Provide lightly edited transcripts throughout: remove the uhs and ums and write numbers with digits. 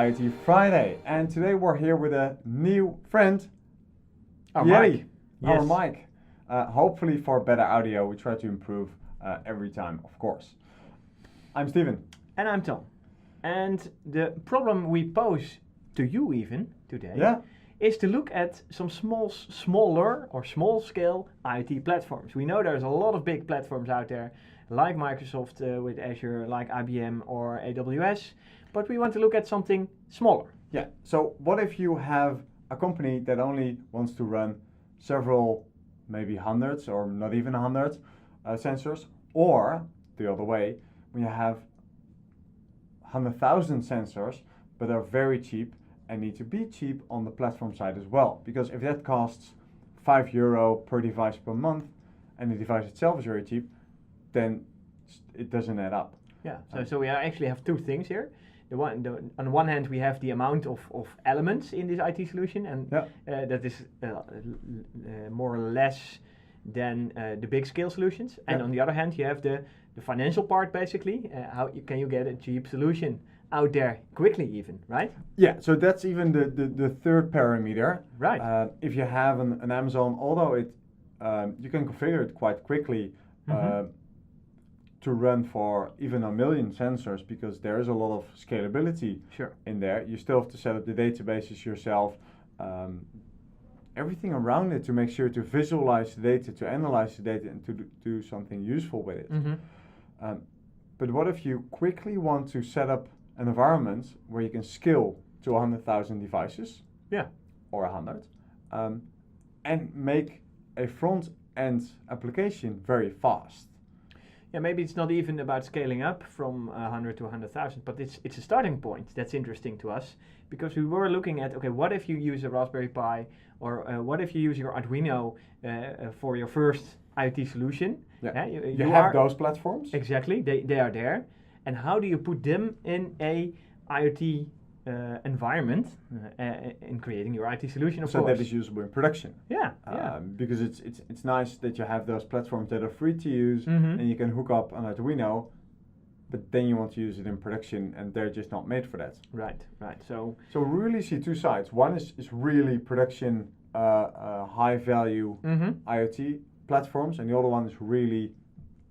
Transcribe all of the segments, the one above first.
IoT Friday, and today we're here with a new friend, Our Yeti, mic. our Yes. mic. Hopefully for better audio, we try to improve every time, of course. I'm Steven. And I'm Tom. And the problem we pose to you even today is to look at some smaller or small-scale IoT platforms. We know there's a lot of big platforms out there, like Microsoft with Azure, like IBM or AWS, but we want to look at something smaller. Yeah, so what if you have a company that only wants to run several, maybe hundreds or not even 100 sensors, or the other way, when you have 100,000 sensors, but are very cheap and need to be cheap on the platform side as well. Because if that costs €5 per device per month and the device itself is very cheap, then it doesn't add up. Yeah, so we actually have two things here. On the one hand, we have the amount of elements in this IT solution, and that is more or less than the big scale solutions. And on the other hand, you have the financial part, basically. Can you get a cheap solution out there quickly even, right? Yeah, so that's even the third parameter. Right. If you have an Amazon, although you can configure it quite quickly to run for even 1 million sensors, because there is a lot of scalability in there. You still have to set up the databases yourself, everything around it to make sure to visualize the data, to analyze the data, and to do something useful with it. But what if you quickly want to set up an environment where you can scale to 100,000 devices, or 100, and make a front-end application very fast? Yeah, maybe it's not even about scaling up from 100 to 100,000, but it's a starting point that's interesting to us, because we were looking at, okay, what if you use a Raspberry Pi, or what if you use your Arduino for your first IoT solution? Yeah. You have those platforms? Exactly, they are there. And how do you put them in a IoT environment in creating your IT solution, of course? So that is usable in production. Yeah, because it's nice that you have those platforms that are free to use, and you can hook up an Arduino, but then you want to use it in production, and they're just not made for that. Right. So we really see two sides. One is really production, high value IoT platforms, and the other one is really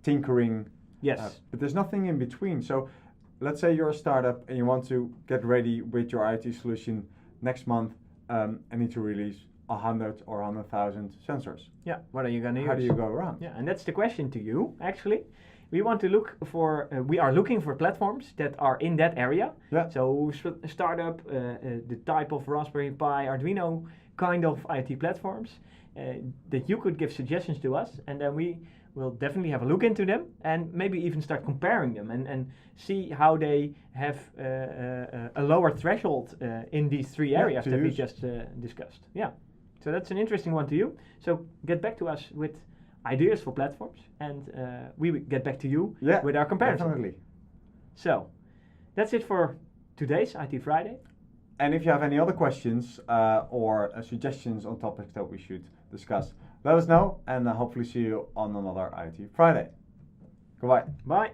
tinkering. Yes. But there's nothing in between. So let's say you're a startup and you want to get ready with your IoT solution next month and need to release 100 or 100,000 sensors. Yeah, what are you going to use? How do you go around? Yeah, and that's the question to you, actually. We want to look for, we are looking for platforms that are in that area. Yeah. So startup, the type of Raspberry Pi, Arduino kind of IoT platforms that you could give suggestions to us, and then we will definitely have a look into them and maybe even start comparing them and see how they have a lower threshold in these three areas that we just discussed. Yeah, so that's an interesting one to you. So get back to us with ideas for platforms, and we will get back to you with our comparison. Definitely. So that's it for today's IT Friday. And if you have any other questions or suggestions on topics that we should discuss, let us know, and hopefully see you on another IoT Friday. Goodbye. Bye.